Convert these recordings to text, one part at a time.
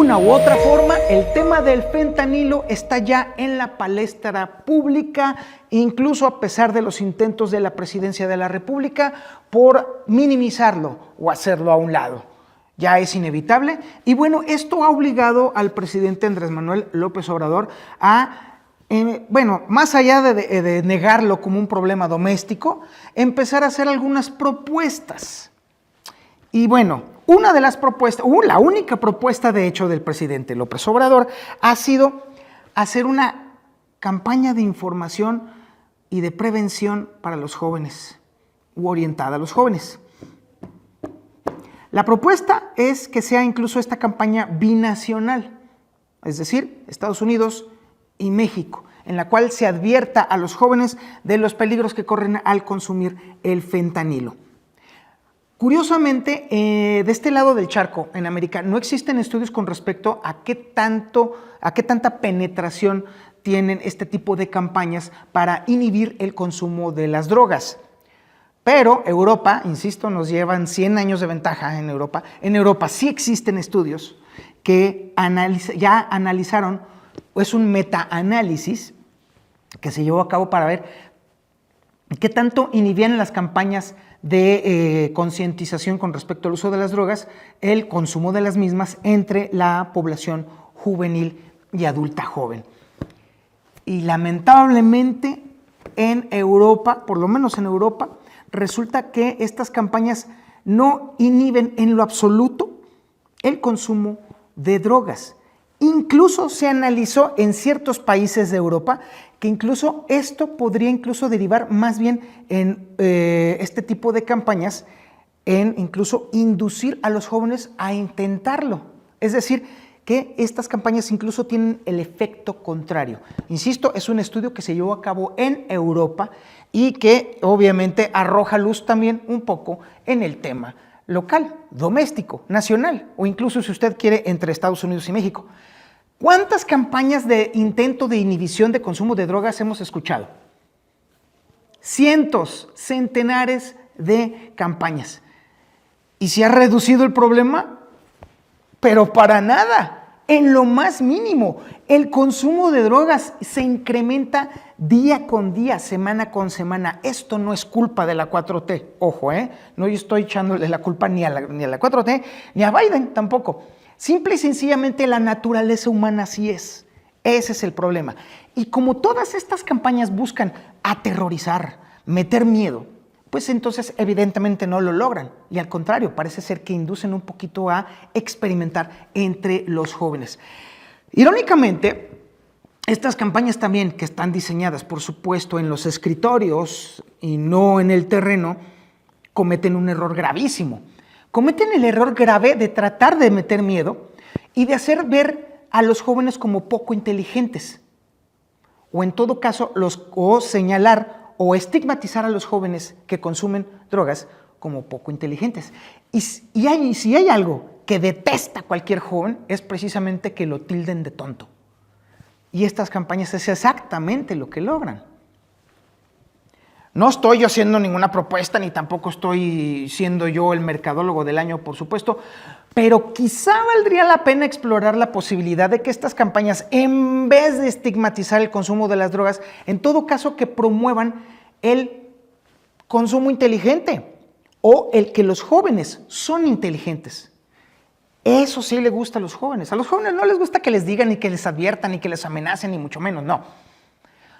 una u otra forma, el tema del fentanilo está ya en la palestra pública, incluso a pesar de los intentos de la Presidencia de la República por minimizarlo o hacerlo a un lado. Ya es inevitable y bueno, esto ha obligado al presidente Andrés Manuel López Obrador a, más allá de negarlo como un problema doméstico, empezar a hacer algunas propuestas. Y bueno, una de las propuestas, la única propuesta de hecho del presidente López Obrador ha sido hacer una campaña de información y de prevención para los jóvenes, u orientada a los jóvenes. La propuesta es que sea incluso esta campaña binacional, es decir, Estados Unidos y México, en la cual se advierta a los jóvenes de los peligros que corren al consumir el fentanilo. Curiosamente, de este lado del charco, en América, no existen estudios con respecto a qué tanta penetración tienen este tipo de campañas para inhibir el consumo de las drogas. Pero Europa, insisto, nos llevan 100 años de ventaja en Europa. En Europa sí existen estudios que ya analizaron, es un metaanálisis que se llevó a cabo para ver qué tanto inhibían las campañas de concientización con respecto al uso de las drogas, el consumo de las mismas entre la población juvenil y adulta joven. Y lamentablemente en Europa, por lo menos en Europa, resulta que estas campañas no inhiben en lo absoluto el consumo de drogas. Incluso se analizó en ciertos países de Europa que incluso esto podría incluso derivar más bien en este tipo de campañas, en incluso inducir a los jóvenes a intentarlo. Es decir, que estas campañas incluso tienen el efecto contrario. Insisto, es un estudio que se llevó a cabo en Europa y que obviamente arroja luz también un poco en el tema local, doméstico, nacional o incluso si usted quiere entre Estados Unidos y México. ¿Cuántas campañas de intento de inhibición de consumo de drogas hemos escuchado? Cientos, centenares de campañas. ¿Y se ha reducido el problema? Pero para nada, en lo más mínimo. El consumo de drogas se incrementa día con día, semana con semana. Esto no es culpa de la 4T, ojo, no yo estoy echándole la culpa ni a la 4T, ni a Biden tampoco. Simple y sencillamente la naturaleza humana así es. Ese es el problema. Y como todas estas campañas buscan aterrorizar, meter miedo, pues entonces evidentemente no lo logran. Y al contrario, parece ser que inducen un poquito a experimentar entre los jóvenes. Irónicamente, estas campañas también que están diseñadas, por supuesto, en los escritorios y no en el terreno, cometen un error gravísimo. Cometen el error grave de tratar de meter miedo y de hacer ver a los jóvenes como poco inteligentes. O en todo caso, o señalar o estigmatizar a los jóvenes que consumen drogas como poco inteligentes. Y si hay algo que detesta cualquier joven, es precisamente que lo tilden de tonto. Y estas campañas es exactamente lo que logran. No estoy yo haciendo ninguna propuesta, ni tampoco estoy siendo yo el mercadólogo del año, por supuesto, pero quizá valdría la pena explorar la posibilidad de que estas campañas, en vez de estigmatizar el consumo de las drogas, en todo caso que promuevan el consumo inteligente o el que los jóvenes son inteligentes. Eso sí le gusta a los jóvenes. A los jóvenes no les gusta que les digan, ni que les adviertan, ni que les amenacen, ni mucho menos, no.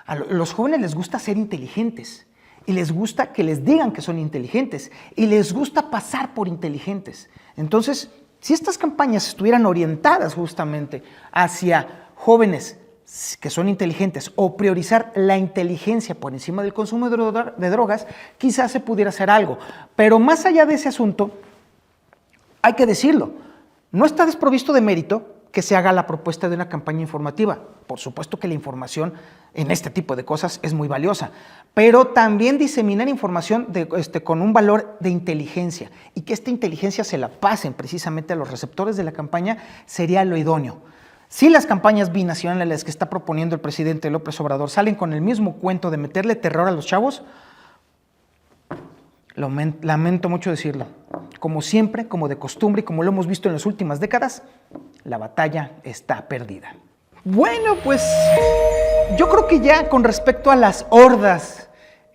A los jóvenes les gusta ser inteligentes. Y les gusta que les digan que son inteligentes y les gusta pasar por inteligentes. Entonces, si estas campañas estuvieran orientadas justamente hacia jóvenes que son inteligentes o priorizar la inteligencia por encima del consumo de drogas, quizás se pudiera hacer algo. Pero más allá de ese asunto, hay que decirlo, no está desprovisto de mérito que se haga la propuesta de una campaña informativa. Por supuesto que la información en este tipo de cosas es muy valiosa, pero también diseminar información con un valor de inteligencia y que esta inteligencia se la pasen precisamente a los receptores de la campaña sería lo idóneo. Si las campañas binacionales que está proponiendo el presidente López Obrador salen con el mismo cuento de meterle terror a los chavos, lamento mucho decirlo, como siempre, como de costumbre y como lo hemos visto en las últimas décadas, la batalla está perdida. Bueno, pues yo creo que ya con respecto a las hordas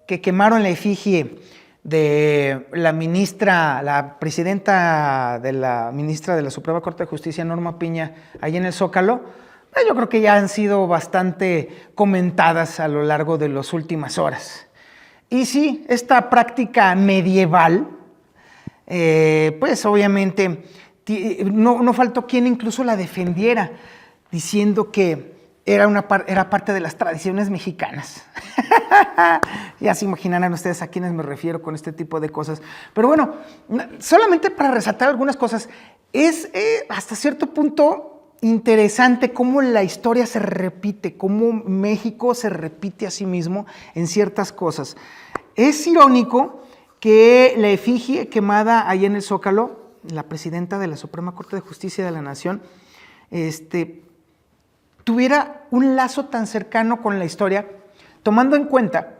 que quemaron la efigie de la presidenta de la ministra de la Suprema Corte de Justicia, Norma Piña, ahí en el Zócalo, yo creo que ya han sido bastante comentadas a lo largo de las últimas horas. Y sí, esta práctica medieval, pues obviamente no faltó quien incluso la defendiera, diciendo que era parte de las tradiciones mexicanas. Ya se imaginarán ustedes a quiénes me refiero con este tipo de cosas. Pero bueno, solamente para resaltar algunas cosas, es hasta cierto punto interesante cómo la historia se repite, cómo México se repite a sí mismo en ciertas cosas. Es irónico que la efigie quemada ahí en el Zócalo, la presidenta de la Suprema Corte de Justicia de la Nación, tuviera un lazo tan cercano con la historia, tomando en cuenta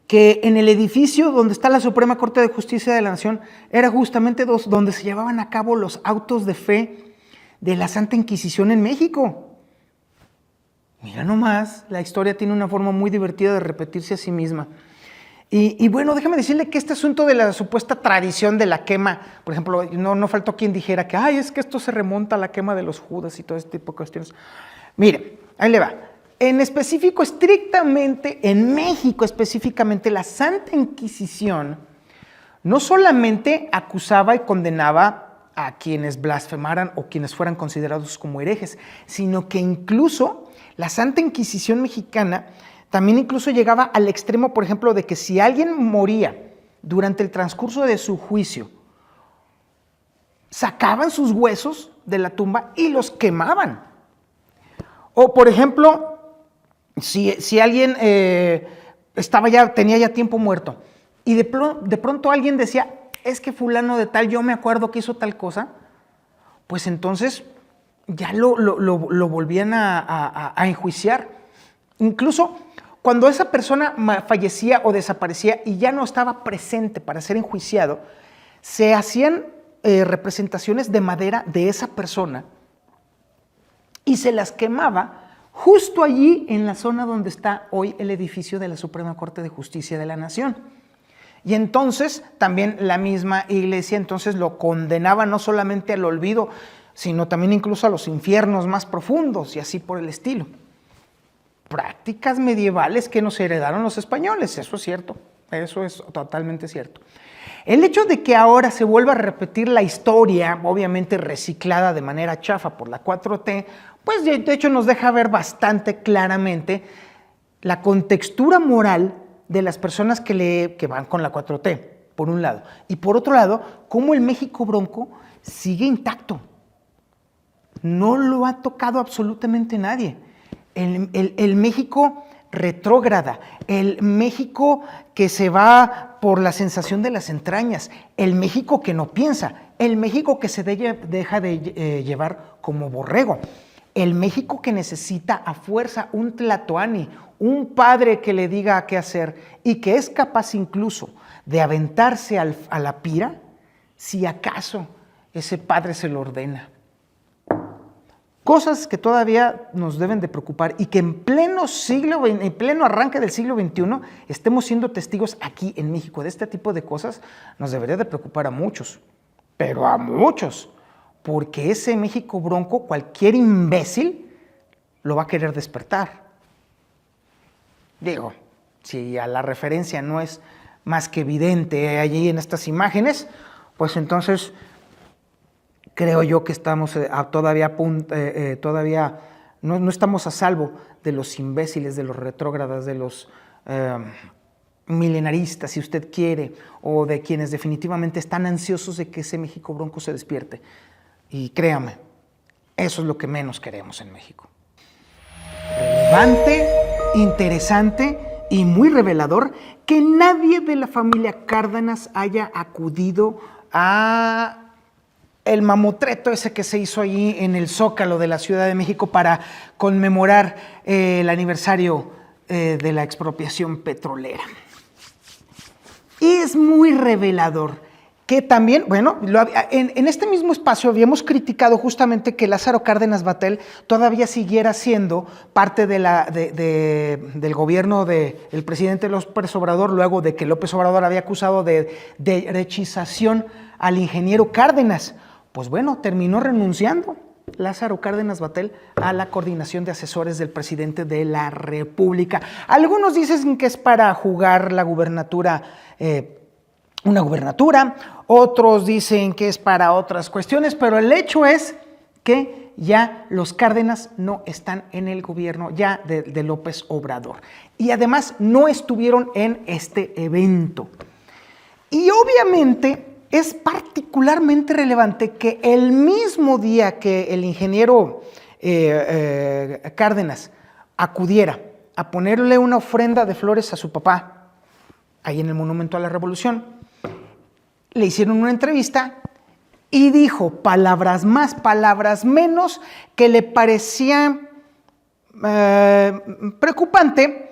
que en el edificio donde está la Suprema Corte de Justicia de la Nación era justamente donde se llevaban a cabo los autos de fe de la Santa Inquisición en México. Mira nomás, la historia tiene una forma muy divertida de repetirse a sí misma. Y bueno, déjame decirle que este asunto de la supuesta tradición de la quema, por ejemplo, no faltó quien dijera que es que esto se remonta a la quema de los Judas y todo este tipo de cuestiones. Mire, ahí le va. En específico, estrictamente, en México específicamente, la Santa Inquisición no solamente acusaba y condenaba a quienes blasfemaran o quienes fueran considerados como herejes, sino que incluso la Santa Inquisición mexicana también incluso llegaba al extremo, por ejemplo, de que si alguien moría durante el transcurso de su juicio, sacaban sus huesos de la tumba y los quemaban. O, por ejemplo, si alguien tenía ya tiempo muerto y de pronto alguien decía, es que fulano de tal, yo me acuerdo que hizo tal cosa, pues entonces ya lo volvían a enjuiciar. Incluso cuando esa persona fallecía o desaparecía y ya no estaba presente para ser enjuiciado, se hacían representaciones de madera de esa persona y se las quemaba justo allí en la zona donde está hoy el edificio de la Suprema Corte de Justicia de la Nación. Y entonces también la misma iglesia entonces lo condenaba no solamente al olvido, sino también incluso a los infiernos más profundos y así por el estilo. Prácticas medievales que nos heredaron los españoles, eso es cierto, eso es totalmente cierto. El hecho de que ahora se vuelva a repetir la historia, obviamente reciclada de manera chafa por la 4T, pues de hecho nos deja ver bastante claramente la contextura moral de las personas que van con la 4T, por un lado. Y por otro lado, cómo el México bronco sigue intacto. No lo ha tocado absolutamente nadie. El México retrógrada, el México que se va por la sensación de las entrañas, el México que no piensa, el México que se deja de llevar como borrego, el México que necesita a fuerza un tlatoani, un padre que le diga qué hacer y que es capaz incluso de aventarse a la pira si acaso ese padre se lo ordena. Cosas que todavía nos deben de preocupar y que en pleno arranque del siglo XXI estemos siendo testigos aquí en México de este tipo de cosas, nos debería de preocupar a muchos, pero a muchos, porque ese México bronco, cualquier imbécil lo va a querer despertar. Digo, si a la referencia no es más que evidente allí en estas imágenes, pues entonces creo yo que estamos todavía no estamos a salvo de los imbéciles, de los retrógradas, de los milenaristas, si usted quiere, o de quienes definitivamente están ansiosos de que ese México bronco se despierte. Y créame, eso es lo que menos queremos en México. Relevante, interesante y muy revelador que nadie de la familia Cárdenas haya acudido a el mamotreto ese que se hizo allí en el Zócalo de la Ciudad de México para conmemorar el aniversario de la expropiación petrolera. Es muy revelador que también, bueno, en este mismo espacio habíamos criticado justamente que Lázaro Cárdenas Batel todavía siguiera siendo parte del gobierno del presidente López Obrador, luego de que López Obrador había acusado de derechización al ingeniero Cárdenas. Pues bueno, terminó renunciando Lázaro Cárdenas Batel a la coordinación de asesores del presidente de la República. Algunos dicen que es para jugar la gubernatura, una gubernatura, otros dicen que es para otras cuestiones, pero el hecho es que ya los Cárdenas no están en el gobierno ya de López Obrador. Y además no estuvieron en este evento. Y obviamente es particularmente relevante que el mismo día que el ingeniero Cárdenas acudiera a ponerle una ofrenda de flores a su papá, ahí en el Monumento a la Revolución, le hicieron una entrevista y dijo palabras más, palabras menos, que le parecía preocupante.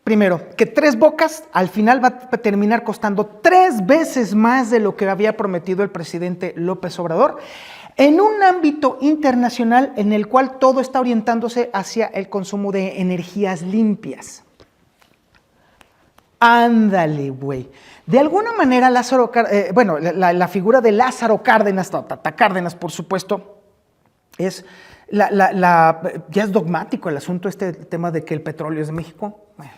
Primero, que Tres Bocas al final va a terminar costando 3 veces más de lo que había prometido el presidente López Obrador, en un ámbito internacional en el cual todo está orientándose hacia el consumo de energías limpias. Ándale, güey. De alguna manera, la figura de Lázaro Cárdenas, Tata Cárdenas, por supuesto, es ya es dogmático el asunto, este tema de que el petróleo es de México, bueno,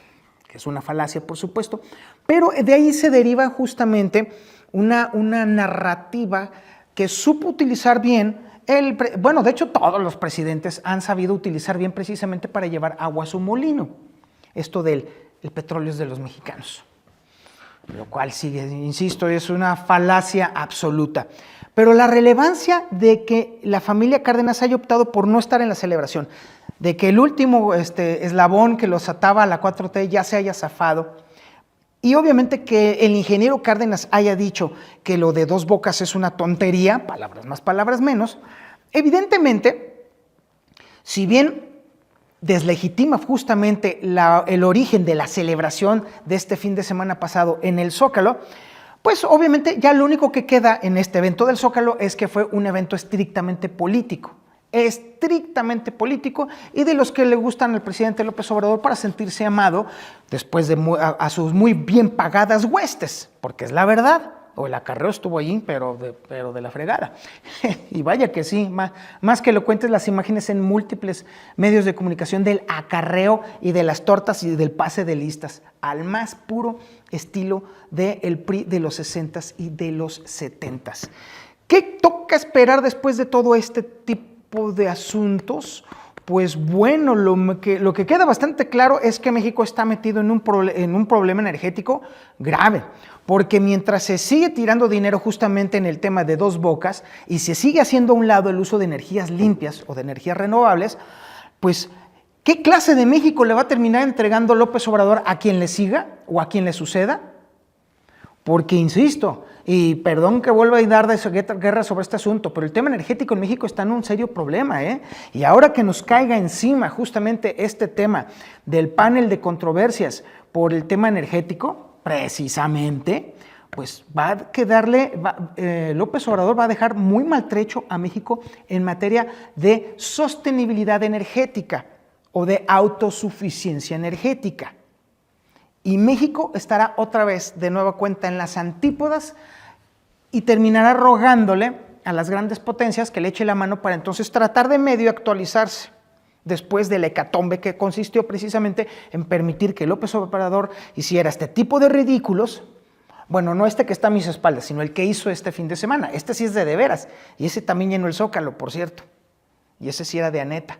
que es una falacia, por supuesto, pero de ahí se deriva justamente una narrativa que supo utilizar bien, de hecho todos los presidentes han sabido utilizar bien precisamente para llevar agua a su molino, esto del el petróleo es de los mexicanos, lo cual sigue, insisto, es una falacia absoluta. Pero la relevancia de que la familia Cárdenas haya optado por no estar en la celebración, de que el último eslabón que los ataba a la 4T ya se haya zafado, y obviamente que el ingeniero Cárdenas haya dicho que lo de Dos Bocas es una tontería, palabras más, palabras menos, evidentemente, si bien deslegitima justamente el origen de la celebración de este fin de semana pasado en el Zócalo, pues obviamente ya lo único que queda en este evento del Zócalo es que fue un evento estrictamente político y de los que le gustan al presidente López Obrador para sentirse amado después de a sus muy bien pagadas huestes, porque es la verdad. O el acarreo estuvo allí, pero de la fregada. Y vaya que sí, más que elocuentes las imágenes en múltiples medios de comunicación del acarreo y de las tortas y del pase de listas, al más puro estilo del PRI de los 60s y de los 70s. ¿Qué toca esperar después de todo este tipo de asuntos? Pues bueno, lo que queda bastante claro es que México está metido en un problema energético grave, porque mientras se sigue tirando dinero justamente en el tema de Dos Bocas y se sigue haciendo a un lado el uso de energías limpias o de energías renovables, pues ¿qué clase de México le va a terminar entregando López Obrador a quien le siga o a quien le suceda? Porque, insisto, y perdón que vuelva a dar guerra sobre este asunto, pero el tema energético en México está en un serio problema, ¿eh? Y ahora que nos caiga encima justamente este tema del panel de controversias por el tema energético, precisamente, pues va a quedarle, López Obrador va a dejar muy maltrecho a México en materia de sostenibilidad energética o de autosuficiencia energética. Y México estará otra vez de nueva cuenta en las antípodas y terminará rogándole a las grandes potencias que le eche la mano para entonces tratar de medio actualizarse después del hecatombe que consistió precisamente en permitir que López Obrador hiciera este tipo de ridículos. Bueno, no este que está a mis espaldas, sino el que hizo este fin de semana. Este sí es de veras, y ese también llenó el Zócalo, por cierto, y ese sí era de Aneta.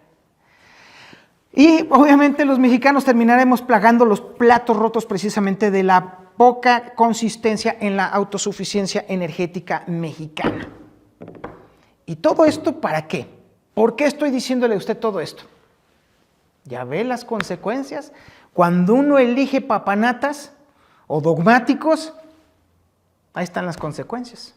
Y obviamente los mexicanos terminaremos plagando los platos rotos precisamente de la poca consistencia en la autosuficiencia energética mexicana. ¿Y todo esto para qué? ¿Por qué estoy diciéndole a usted todo esto? ¿Ya ve las consecuencias? Cuando uno elige papanatas o dogmáticos, ahí están las consecuencias.